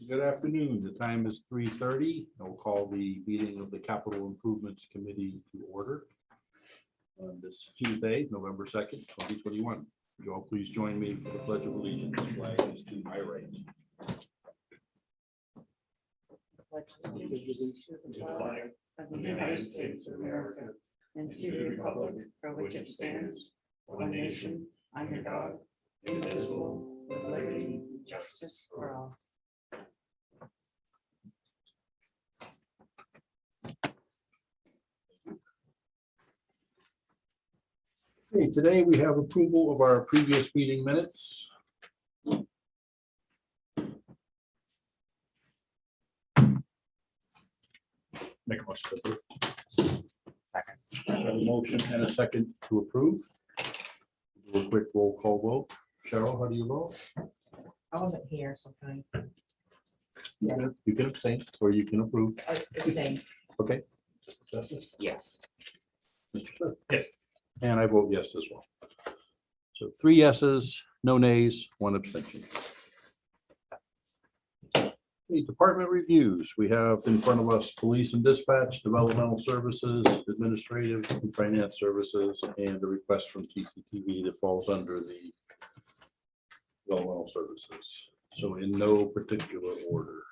Good afternoon. The time is 3:30. I'll call the meeting of the Capital Improvements Committee to order on this Tuesday, November 2nd, 2021. Would you all please join me for the Pledge of Allegiance? The flag is to my right. To the flag of the United States of America and to the republic for which it stands, one nation, under God, indivisible, with liberty and justice for all. Okay, today we have approval of our previous meeting minutes. Make a motion to approve. Second. I have a motion and a second to approve. Do a quick roll call vote. Cheryl, how do you vote? I wasn't here, so can You can abstain or you can approve. I abstain? Okay. Yes. Mr. Clerk? Yes. And I vote yes as well. So 3 yeses, no nays, 1 abstention. The department reviews. We have in front of us police and dispatch, developmental services, administrative and finance services, and a request from TCTV that falls under the developmental services. So in no particular order.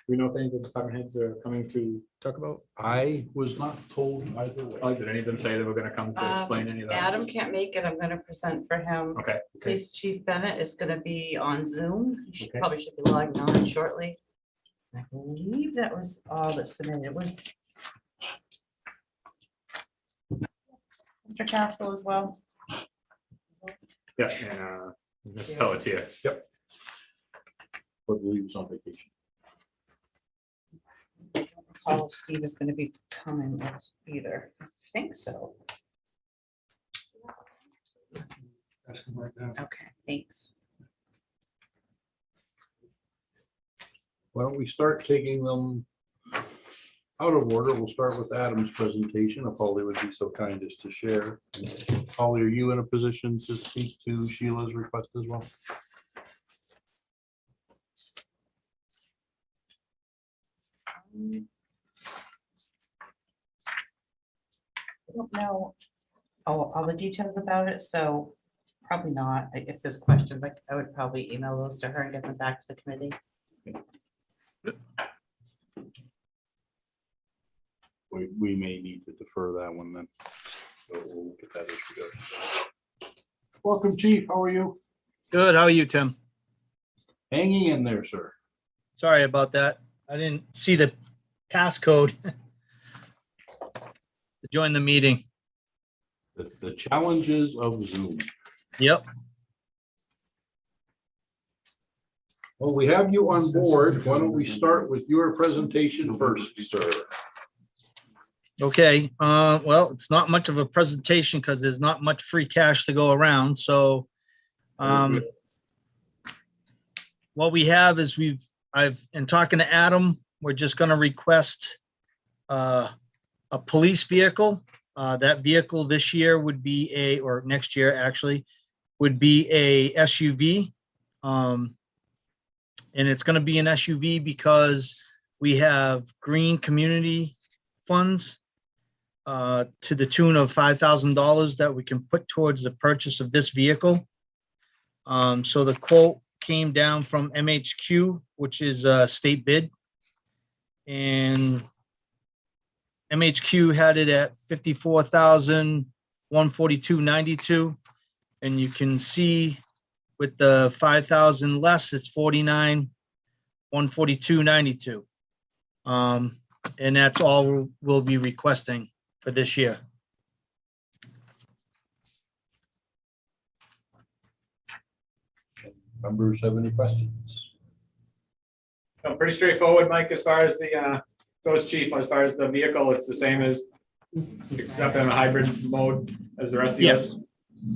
We know if any of the department heads are coming to talk about? I was not told either way. Did any of them say they were gonna come to explain any of that? Adam can't make it. I'm gonna present for him. Okay. Police Chief Bennett is gonna be on Zoom. He Okay. probably should be logging on shortly. I believe that was all that submitted. Was Mr. Castle as well? Yeah, and Ms. Pelletier. Yep. But he was on vacation. Oh, Steve is gonna be coming with either. I think so. Ask him right now. Okay, thanks. Why don't we start taking them out of order? We'll start with Adam's presentation, if Holly would be so kind as to share. Holly, are you in a position to speak to Sheila's request as well? I don't know all the details about it, so probably not. If there's questions, I would probably email those to her and get them back to the committee. We may need to defer that one then. So we'll look at that as we go. Welcome, Chief. How are you? Good. How are you, Tim? Hanging in there, sir. Sorry about that. I didn't see the passcode to join the meeting. The challenges of Zoom. Yep. Well, we have you on board. Why don't we start with your presentation first, sir? Okay. Well, it's not much of a presentation because there's not much free cash to go around. So what we have is in talking to Adam, we're just going to request a police vehicle. That vehicle this year would be or next year actually, would be a SUV. And it's going to be an SUV because we have green community funds to the tune of $5,000 that we can put towards the purchase of this vehicle. So the quote came down from MHQ, which is a state bid. And MHQ had it at $54,142.92. And you can see with the 5,000 less, it's $49,142.92. And that's all we'll be requesting for this year. Members have any questions? No, pretty straightforward, Mike, as far as the goes, Chief, as far as the vehicle, it's the same as, except in a hybrid mode as the rest of Yes. yours?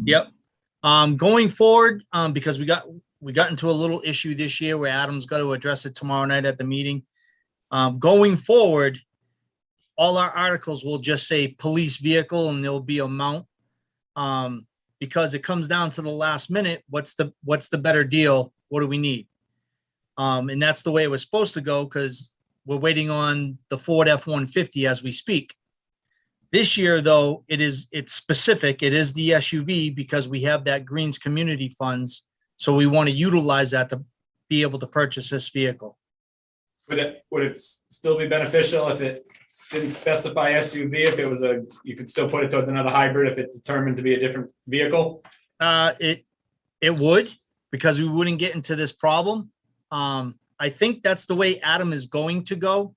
Yep. Going forward, because we got into a little issue this year where Adam's got to address it tomorrow night at the meeting. Going forward, all our articles will just say police vehicle and there'll be amount. Because it comes down to the last minute, what's the better deal What do we need? And that's the way it was supposed to go, because we're waiting on the Ford F-150 as we speak. This year, though, it's specific. It is the SUV because we have that Greens Community Funds. So we want to utilize that to be able to purchase this vehicle. Would it still be beneficial if it didn't specify SUV, if it was you could still put it towards another hybrid if it's determined to be a different vehicle? It would, because we wouldn't get into this problem. I think that's the way Adam is going to go,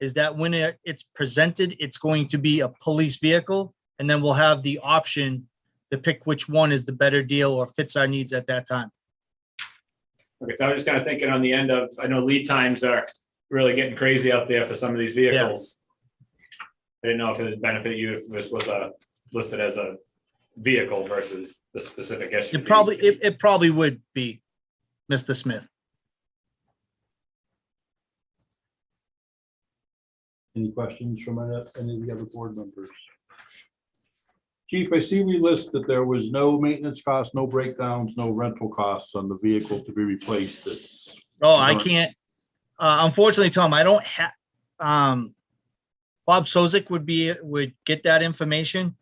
is that when it's presented, it's going to be a police vehicle, and then we'll have the option to pick which one is the better deal or fits our needs at that time. Okay, so I was just kind of thinking on the end of, I know lead times are really getting crazy out there for some of these vehicles. I didn't know if it would benefit you if this was listed as a vehicle versus the specific SUV. It probably would be, Mr. Smith. Any questions from any of the other board members? Chief, I see we list that there was no maintenance costs, no breakdowns, no rental costs on the vehicle to be replaced. I can't, unfortunately, Tom, I don't have, Bob Sozik would get that information.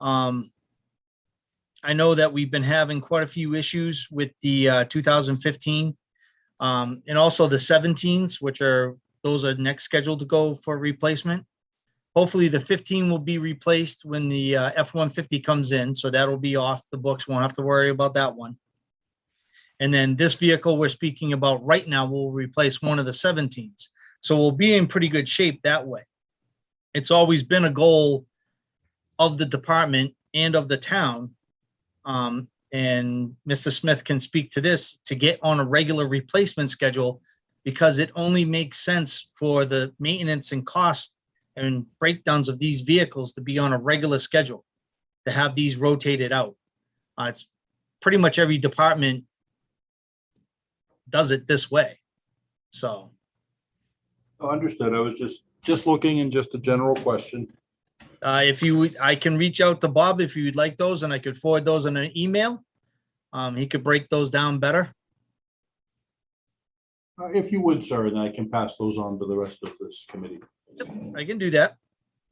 I know that we've been having quite a few issues with the 2015 and also the 17s, those are next scheduled to go for replacement. Hopefully the 15 will be replaced when the F-150 comes in. So that'll be off the books. Won't have to worry about that one. And then this vehicle we're speaking about right now will replace one of the 17s. So we'll be in pretty good shape that way. It's always been a goal of the department and of the town. And Mr. Smith can speak to this, to get on a regular replacement schedule, because it only makes sense for the maintenance and cost and breakdowns of these vehicles to be on a regular schedule, to have these rotated out. It's pretty much every department does it this way. So. Understood. I was just looking, and just a general question. If you would, I can reach out to Bob if you would like those, and I could forward those in an email. He could break those down better. If you would, sir, then I can pass those on to the rest of this committee. I can do that.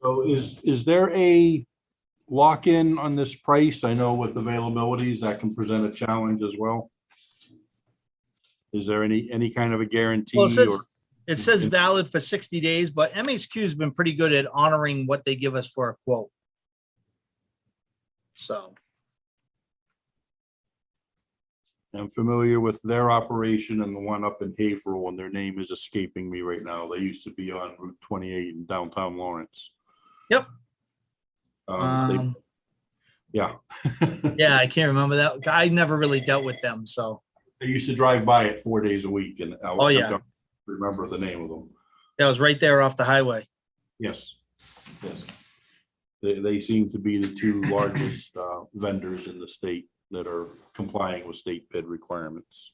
So is there a lock-in on this price? I know with availabilities that can present a challenge as well. Is there any kind of a guarantee? Well, it says valid for 60 days, but MHQ has been pretty good at honoring what they give us for a quote. So. I'm familiar with their operation and the one up in Haverhill, and their name is escaping me right now. They used to be on Route 28 in downtown Lawrence. Yep. Yeah. Yeah, I can't remember that. I never really dealt with them, so. They used to drive by it 4 days a week, and I don't remember the name of them. That was right there off the highway. Yes. Yes. They seem to be the two largest vendors in the state that are complying with state bid requirements.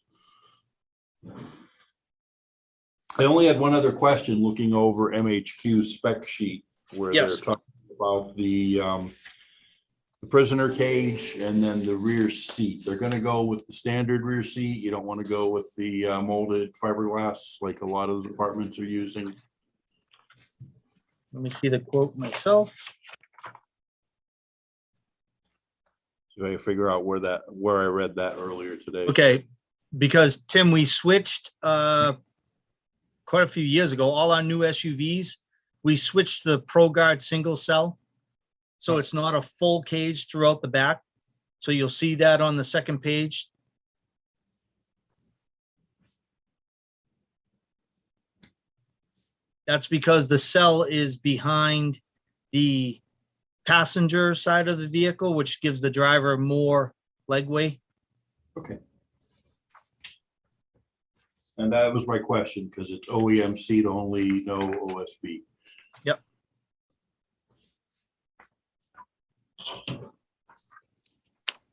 I only had one other question looking over MHQ's spec sheet, where they're talking about the prisoner cage and then the rear seat. They're going to go with the standard rear seat. You don't want to go with the molded fiberglass like a lot of the departments are using. Let me see the quote myself. So I figure out where I read that earlier today. Okay, because Tim, we switched quite a few years ago, all our new SUVs, we switched to the ProGuard single cell. So it's not a full cage throughout the back. So you'll see that on the second page. That's because the cell is behind the passenger side of the vehicle, which gives the driver more legway. Okay. And that was my question, because it's OEM seat only, no OSB. Yep.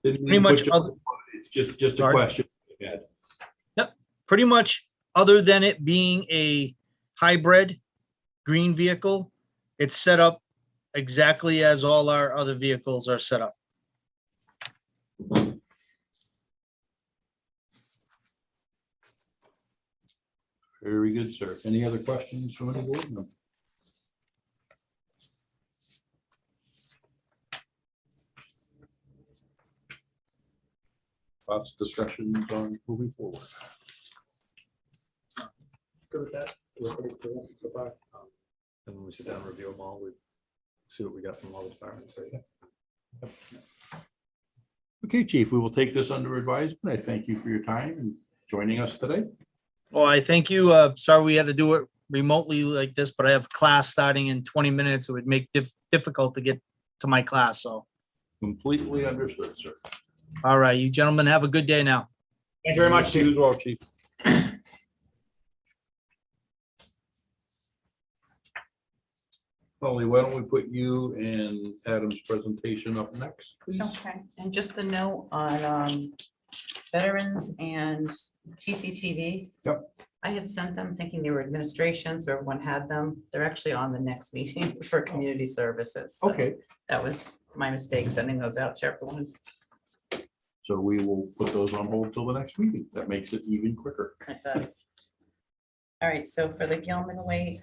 Pretty much It's just a question. Yep. Pretty much, other than it being a hybrid green vehicle, it's set up exactly as all our other vehicles are set up. Very good, sir. Any other questions from any board member? Thoughts, discussions on moving forward? Good with that. We're pretty cool so far. And when we sit down and review them all, we see what we got from all the departments. Right? Okay, Chief, we will take this under advisement. I thank you for your time and joining us today. Well, I thank you. Sorry we had to do it remotely like this, but I have class starting in 20 minutes. It would make difficult to get to my class. So, Completely understood, sir. all right, you gentlemen have a good day now. Thank you very much, You Chief. as well, Chief. Holly, why don't we put you and Adam's presentation up next, please? Okay, and just a note on veterans and TCTV. Yep. I had sent them thinking they were administrations, or everyone had them. They're actually on the next meeting for community services. So Okay, that was my mistake, sending those out to everyone. so we will put those on hold till the next meeting. That makes it even quicker. It does. All right, so for the Gilman Waite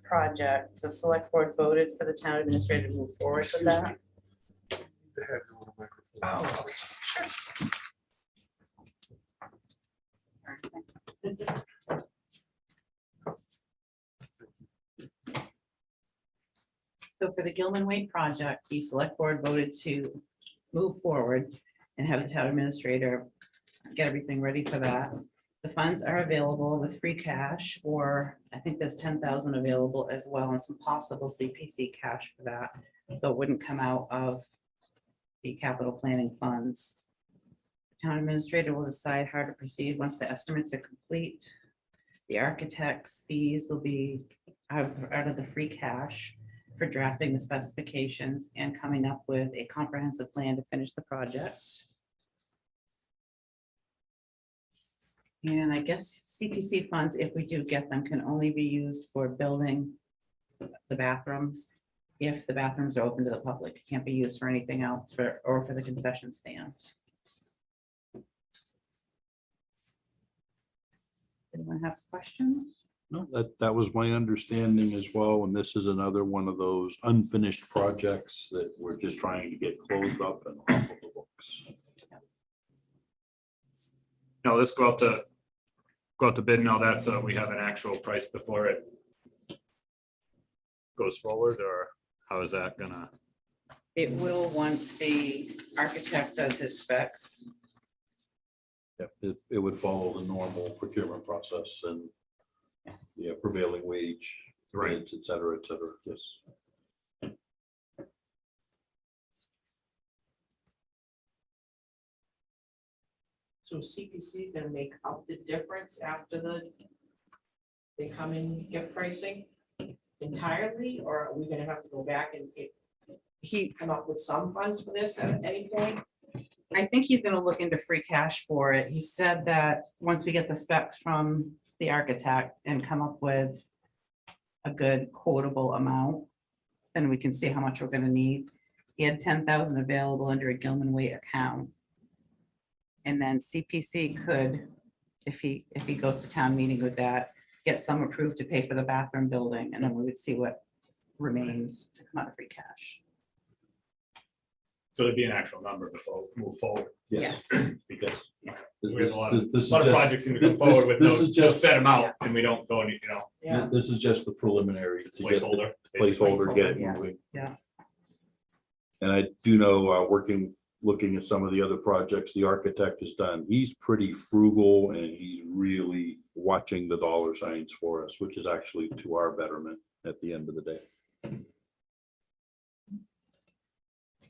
project, the select board voted for the town administrator to move forward with that. Oh, sure. So for the Gilman Waite project, the select board voted to move forward and have the town administrator get everything ready for that. The funds are available with free cash, or I think there's 10,000 available as well, and some possible CPC cash for that. So it wouldn't come out of the capital planning funds. The town administrator will decide how to proceed once the estimates are complete. The architect's fees will be out of the free cash for drafting the specifications and coming up with a comprehensive plan to finish the project. And I guess CPC funds, if we do get them, can only be used for building the bathrooms. If the bathrooms are open to the public, it can't be used for anything else or for the concession stands. Anyone have questions? No, that was my understanding as well. And this is another one of those unfinished projects that we're just trying to get closed up and off of the books. No, let's go out to bid and all that, so we have an actual price before it goes forward, or how is that gonna? It will once the architect does his specs. Yep, it would follow the normal procurement process and the prevailing wage, rates, et cetera, yes. So CPC gonna make up the difference after they come in, get pricing entirely, or are we gonna have to go back and come up with some funds for this at any point? I think he's gonna look into free cash for it. He said that once we get the specs from the architect and come up with a good quotable amount, then we can see how much we're gonna need. He had 10,000 available under a Gilman Waite account. And then CPC could, if he goes to town meeting with that, get some approved to pay for the bathroom building, and then we would see what remains to come out of free cash. So there'd be an actual number before we move forward, Yes. Because we have a lot of this is lot of just- projects seem to come this- forward with this no is just- set amount, and we don't go any, Yeah, this is just the preliminary. to get the placeholder. basically. Placeholder, get it Yes, moving. yeah. And I do know, looking at some of the other projects the architect has done, he's pretty frugal and he's really watching the dollar signs for us, which is actually to our betterment at the end of the day.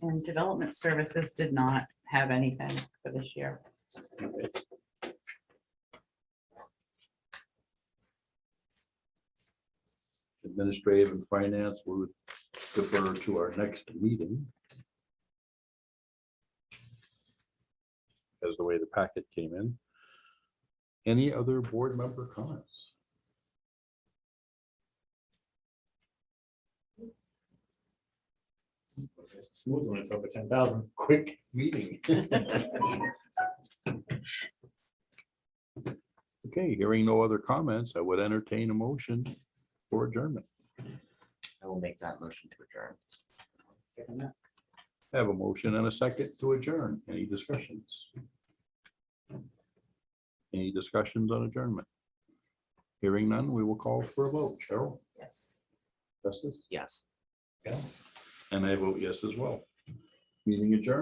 And development services did not have anything for this year. Administrative and finance, we would defer to our next meeting. As the way the packet came in. Any other board member comments? It's smooth when it's over 10,000. Quick meeting. Okay, Okay, hearing no other comments, I would entertain a motion for adjournment. I will make that motion to adjourn. Have a motion and a second to adjourn. Any discussions? Any discussions on adjournment? Hearing none, we will call for a vote. Cheryl? Yes. Justice? Yes. Yes. And I vote yes as well. Meeting adjourned.